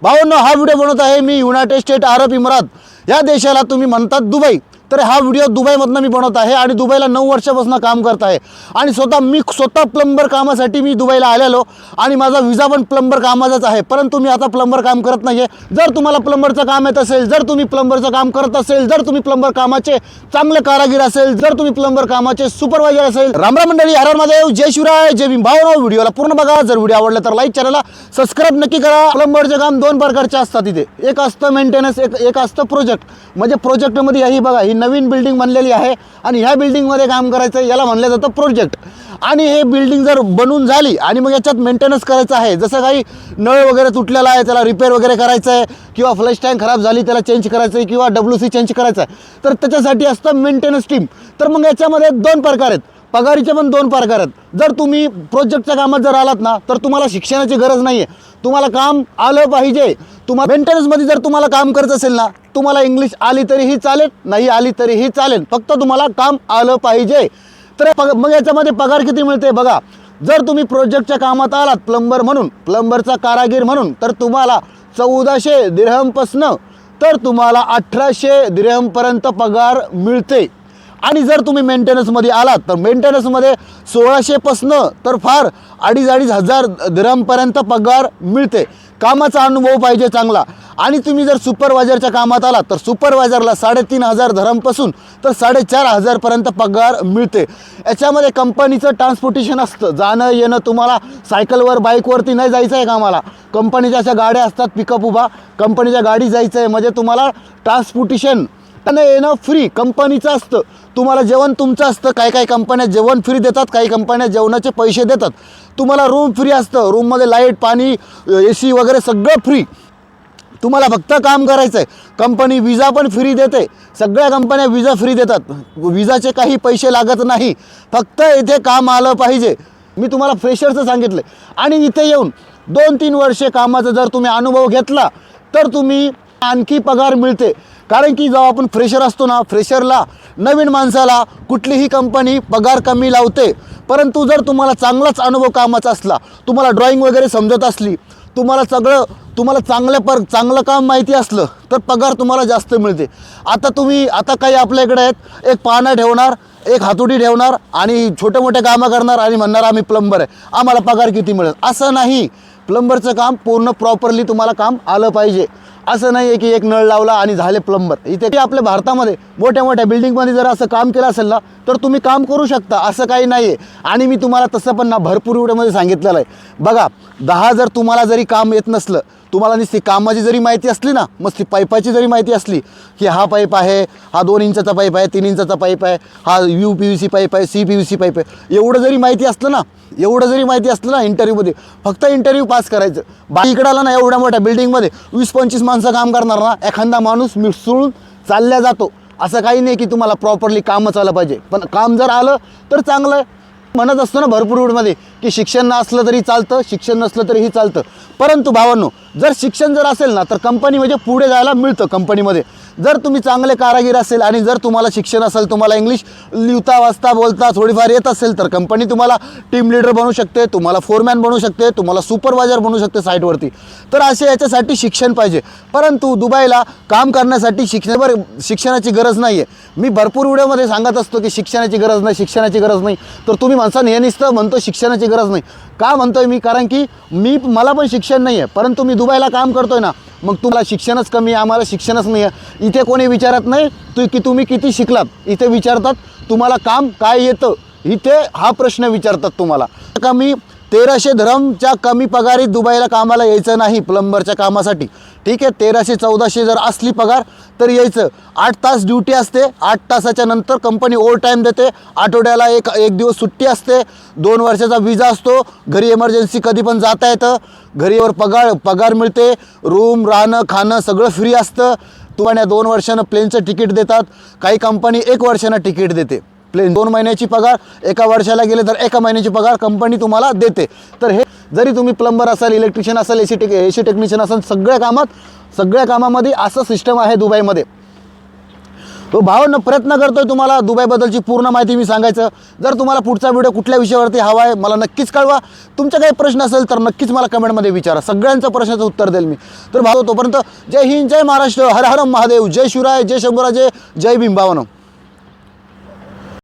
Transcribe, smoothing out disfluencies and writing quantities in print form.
भावांनो, हा व्हिडिओ बनवत आहे मी युनायटेड स्टेट अरब इमिरात या देशाला तुम्ही म्हणतात दुबई। तर हा व्हिडिओ दुबईमधनं मी बनवत आहे आणि दुबईला 9 वर्षापासून काम करत आहे आणि स्वतः प्लंबर कामासाठी मी दुबईला आलेलो आणि माझा विजा पण प्लंबर कामाचाच आहे। परंतु मी आता प्लंबर काम करत नाही आहे। जर तुम्हाला प्लंबरचं काम येत असेल, जर तुम्ही प्लंबरचं काम करत असेल, जर तुम्ही प्लंबर कामाचे चांगले कारागीर असेल, जर तुम्ही प्लंबर कामाचे सुपरवायझर असेल, रामराम मंडळी, हर हर महादेव, जय शिवराय, जय भीम। भावांनो, व्हिडिओला पूर्ण बघा। जर व्हिडिओ आवडला तर लाईक, चॅनलला सबस्क्राइब नक्की करा। प्लंबरचे काम 2 प्रकारचे असतात इथे, एक असतं मेंटेनन्स, एक असतं प्रोजेक्ट। म्हणजे प्रोजेक्टमध्ये याही बघा, ही नवीन बिल्डिंग बनलेली आहे आणि ह्या बिल्डिंगमध्ये काम करायचं याला म्हणलं जातं प्रोजेक्ट। आणि हे बिल्डिंग जर बनून झाली आणि मग याच्यात मेंटेनन्स करायचं आहे, जसं काही नळ वगैरे तुटलेला आहे त्याला रिपेअर वगैरे करायचं आहे, किंवा फ्लश टँक खराब झाली त्याला चेंज करायचं आहे, किंवा WC चेंज करायचं आहे, तर त्याच्यासाठी असतं मेंटेनन्स टीम। तर मग याच्यामध्ये 2 प्रकार आहेत, पगारीचे पण 2 प्रकार आहेत। जर तुम्ही प्रोजेक्टच्या कामात जर आलात ना, तर तुम्हाला शिक्षणाची गरज नाही आहे, तुम्हाला काम आलं पाहिजे। तुम्हाला मेंटेनन्समध्ये जर तुम्हाला काम करायचं असेल ना, तुम्हाला इंग्लिश आली तरीही चालेल, नाही आली तरीही चालेल, फक्त तुम्हाला काम आलं पाहिजे। तर मग याच्यामध्ये पगार किती मिळते बघा। जर तुम्ही प्रोजेक्टच्या कामात आलात प्लंबर म्हणून, प्लंबरचा कारागीर म्हणून, तर तुम्हाला 1400 दिरहमपासून तर तुम्हाला 1800 दिरहमपर्यंत पगार मिळते। आणि जर तुम्ही मेंटेनन्समध्ये आलात तर मेंटेनन्समध्ये 1600 पासून तर फार 2500 दिरहमपर्यंत पगार मिळते। कामाचा अनुभव पाहिजे चांगला। आणि तुम्ही जर सुपरवायझरच्या कामात आलात तर सुपरवायझरला 3500 दिरहमपासून तर 4500 पर्यंत पगार मिळते। याच्यामध्ये कंपनीचं ट्रान्सपोर्टेशन असतं, जाणं येणं, तुम्हाला सायकलवर बाईकवरती नाही जायचं आहे कामाला, कंपनीच्या अशा गाड्या असतात पिकअप उभा, कंपनीच्या गाडी जायचं आहे, म्हणजे तुम्हाला ट्रान्सपोर्टेशन येणं फ्री कंपनीचं असतं। तुम्हाला जेवण तुमचं असतं, काही कंपन्या जेवण फ्री देतात, काही कंपन्या जेवणाचे पैसे देतात। तुम्हाला रूम फ्री असतं, रूममध्ये लाईट, पाणी, AC वगैरे सगळं फ्री, तुम्हाला फक्त काम करायचं आहे। कंपनी विजा पण फ्री देते, सगळ्या कंपन्या विजा फ्री देतात, विजाचे काही पैसे लागत नाही, फक्त इथे काम आलं पाहिजे। मी तुम्हाला फ्रेशरचं सांगितलं। आणि इथे येऊन 2-3 वर्षे कामाचा जर तुम्ही अनुभव घेतला तर तुम्ही आणखी पगार मिळते। कारण की जेव्हा आपण फ्रेशर असतो ना, फ्रेशरला, नवीन माणसाला कुठलीही कंपनी पगार कमी लावते। परंतु जर तुम्हाला चांगलाच अनुभव कामाचा असला, तुम्हाला ड्रॉइंग वगैरे समजत असली, तुम्हाला चांगलं काम माहिती असलं, तर पगार तुम्हाला जास्त मिळते। आता काही आपल्याकडे आहेत, एक पानं ठेवणार, एक हातोडी ठेवणार आणि छोटे मोठे कामं करणार आणि म्हणणार आम्ही प्लंबर आहे, आम्हाला पगार किती मिळेल, असं नाही। प्लंबरचं काम पूर्ण प्रॉपरली तुम्हाला काम आलं पाहिजे। असं नाही आहे की एक नळ लावला आणि झाले प्लंबर। इथे आपल्या भारतामध्ये मोठ्या बिल्डिंगमध्ये जर असं काम केलं असेल ना, तर तुम्ही काम करू शकता, असं काही नाही आहे। आणि मी तुम्हाला तसं पण ना भरपूर व्हिडिओमध्ये सांगितलेलं आहे बघा। 10 जर तुम्हाला जरी काम येत नसलं, तुम्हाला नुसती कामाची जरी माहिती असली ना, मस्त पाईपाची जरी माहिती असली की हा पाईप आहे, हा 2 इंचाचा पाईप आहे, 3 इंचाचा पाईप आहे, हा UPVC पाईप आहे, CPVC पाईप आहे, एवढं जरी माहिती असलं ना इंटरव्ह्यूमध्ये, फक्त इंटरव्ह्यू पास करायचं। बाकी इकडं आला ना, एवढ्या मोठ्या बिल्डिंगमध्ये 20-25 माणसं काम करणार ना, एखादा माणूस मिसळून चालल्या जातो। असं काही नाही की तुम्हाला प्रॉपरली कामच आलं पाहिजे, पण काम जर आलं तर चांगलं आहे। म्हणत असतो ना भरपूर वेळमध्ये की शिक्षण नसलं तरी चालतं, शिक्षण नसलं तरीही चालतं। परंतु भावांनो, जर शिक्षण जर असेल ना, तर कंपनी म्हणजे पुढे जायला मिळतं कंपनीमध्ये। जर तुम्ही चांगले कारागीर असेल आणि जर तुम्हाला शिक्षण असेल, तुम्हाला इंग्लिश लिहिता वाचता बोलता थोडीफार येत असेल, तर कंपनी तुम्हाला टीम लीडर बनवू शकते, तुम्हाला फोरमॅन बनवू शकते, तुम्हाला सुपरवायझर बनवू शकते साईटवरती। तर असे याच्यासाठी शिक्षण पाहिजे। परंतु दुबईला काम करण्यासाठी शिक्षणाची गरज नाही आहे। मी भरपूर व्हिडिओमध्ये सांगत असतो की शिक्षणाची गरज नाही, तर तुम्ही माणसाने हे नुसतं म्हणतो शिक्षणाची गरज नाही। का म्हणतोय मी? कारण की मला पण शिक्षण नाही आहे, परंतु मी दुबईला काम करतोय ना, मग तुम्हाला शिक्षणच कमी आहे, आम्हाला शिक्षणच नाही आहे। इथे कोणी विचारत नाही की तुम्ही किती शिकलात, इथे विचारतात तुम्हाला काम काय येतं, इथे हा प्रश्न विचारतात तुम्हाला। का मी 1300 दिरहमच्या कमी पगारीत दुबईला कामाला यायचं नाही प्लंबरच्या कामासाठी, ठीक आहे। 1300-1400 जर असली पगार तर यायचं। 8 तास ड्युटी असते, 8 तासाच्या नंतर कंपनी ओव्हर टाईम देते, आठवड्याला एक दिवस सुट्टी असते, 2 वर्षाचा विजा असतो, घरी इमर्जन्सी कधी पण जाता येतं, घरीवर पगार मिळते, रूम, राहणं, खाणं सगळं फ्री असतं। तुम्हाला 2 वर्षानं प्लेनचं तिकीट देतात, काही कंपनी 1 वर्षानं तिकीट देते। प्लेन 2 महिन्याची पगार, 1 वर्षाला गेले तर 1 महिन्याची पगार कंपनी तुम्हाला देते। तर हे जरी तुम्ही प्लंबर असाल, इलेक्ट्रिशियन असाल, AC टेक्निशियन असाल, सगळ्या कामामध्ये असं सिस्टम आहे दुबईमध्ये। तो भावांनो प्रयत्न करतोय तुम्हाला दुबईबद्दलची पूर्ण माहिती मी सांगायचं. जर तुम्हाला पुढचा व्हिडिओ कुठल्या विषयावरती हवा आहे मला नक्कीच कळवा. तुमचा काही प्रश्न असेल तर नक्कीच मला कमेंटमध्ये विचारा, सगळ्यांच्या प्रश्नाचं उत्तर देईल मी. तर भाऊ तोपर्यंत जय हिंद, जय महाराष्ट्र, हर हर महादेव, जय शिवराय, जय शंभूराजे, जय भीम भावांनो.